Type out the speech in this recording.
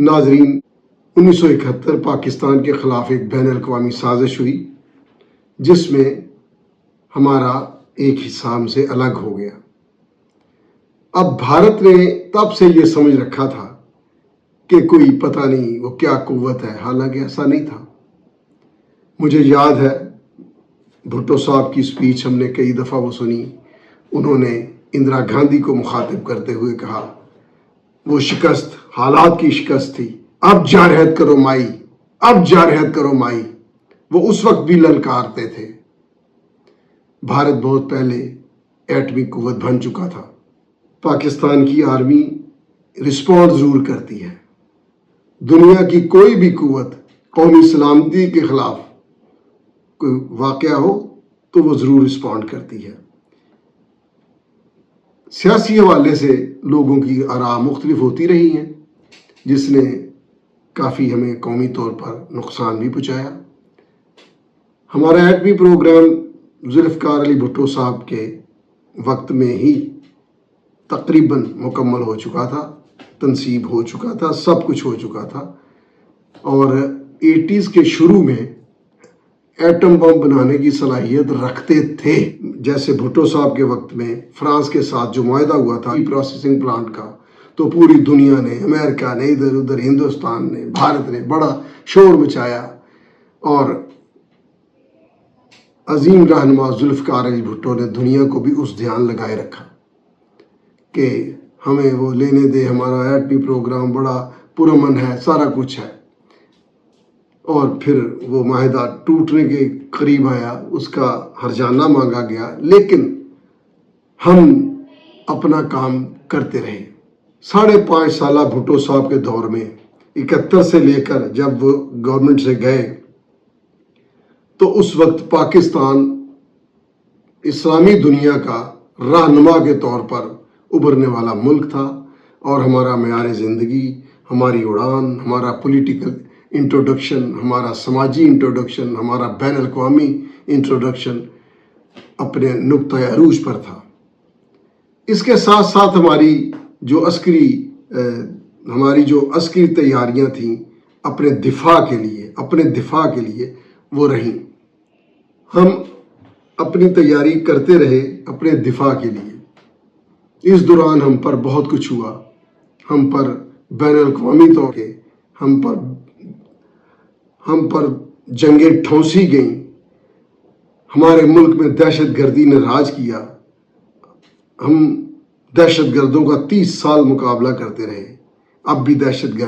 नाजरीन, 1971 पाकिस्तान के खिलाफ एक बैन अल-अक़वामी साजिश हुई जिसमें हमारा एक हिस्सा हमसे अलग हो गया। अब भारत ने तब से ये समझ रखा था कि कोई पता नहीं वो क्या कुव्वत है, हालांकि ऐसा नहीं था। मुझे याद है भुट्टो साहब की स्पीच हमने कई दफ़ा वो सुनी। उन्होंने इंदिरा गांधी को मुखातिब करते हुए कहा, वो शिकस्त हालात की शिकस्त थी, अब जारहत करो माई, अब जारहत करो माई। वो उस वक्त भी ललकारते थे। भारत बहुत पहले एटमी कुव्वत बन चुका था। पाकिस्तान की आर्मी रिस्पॉन्ड जरूर करती है। दुनिया की कोई भी कुव्वत कौमी सलामती के खिलाफ कोई वाक़या हो तो वो ज़रूर रिस्पॉन्ड करती है। सियासी हवाले से लोगों की आरा मुख्तलिफ होती रही हैं, जिसने काफ़ी हमें कौमी तौर पर नुकसान भी पहुँचाया। हमारा एटमी प्रोग्राम जुल्फ़िकार अली भुट्टो साहब के वक्त में ही तकरीबन मुकम्मल हो चुका था, तनसीब हो चुका था, सब कुछ हो चुका था। और 80s के शुरू में एटम बम बनाने की सलाहियत रखते थे। जैसे भुट्टो साहब के वक्त में फ्रांस के साथ जो मुआहदा हुआ था प्रोसेसिंग प्लांट का, तो पूरी दुनिया ने, अमेरिका ने, इधर उधर हिंदुस्तान ने, भारत ने बड़ा शोर मचाया और अजीम रहनुमा जुल्फ़िकार अली भुट्टो ने दुनिया को भी उस ध्यान लगाए रखा कि हमें वो लेने दे, हमारा एटमी प्रोग्राम बड़ा पुरअमन है, सारा कुछ है। और फिर वो माहिदा टूटने के करीब आया, उसका हर्जाना मांगा गया, लेकिन हम अपना काम करते रहे। 5.5 साल भुट्टो साहब के दौर में 71 से लेकर जब वो गवर्नमेंट से गए तो उस वक्त पाकिस्तान इस्लामी दुनिया का रहनुमा के तौर पर उभरने वाला मुल्क था और हमारा मेयार ज़िंदगी, हमारी उड़ान, हमारा पॉलिटिकल इंट्रोडक्शन, हमारा समाजी इंट्रोडक्शन, हमारा बैन अल-अक़वामी इंट्रोडक्शन अपने नुक्ता अरूज पर था। इसके साथ साथ हमारी जो अस्करी तैयारियां थीं अपने दिफा के लिए वो रहीं। हम अपनी तैयारी करते रहे अपने दिफा के लिए। इस दौरान हम पर बहुत कुछ हुआ, हम पर बैन अल-अक़वामी तौर पे हम पर जंगें ठौंसी गईं, हमारे मुल्क में दहशत गर्दी ने राज किया। हम दहशत गर्दों का 30 साल मुकाबला करते रहे, अब भी दहशत गर्दी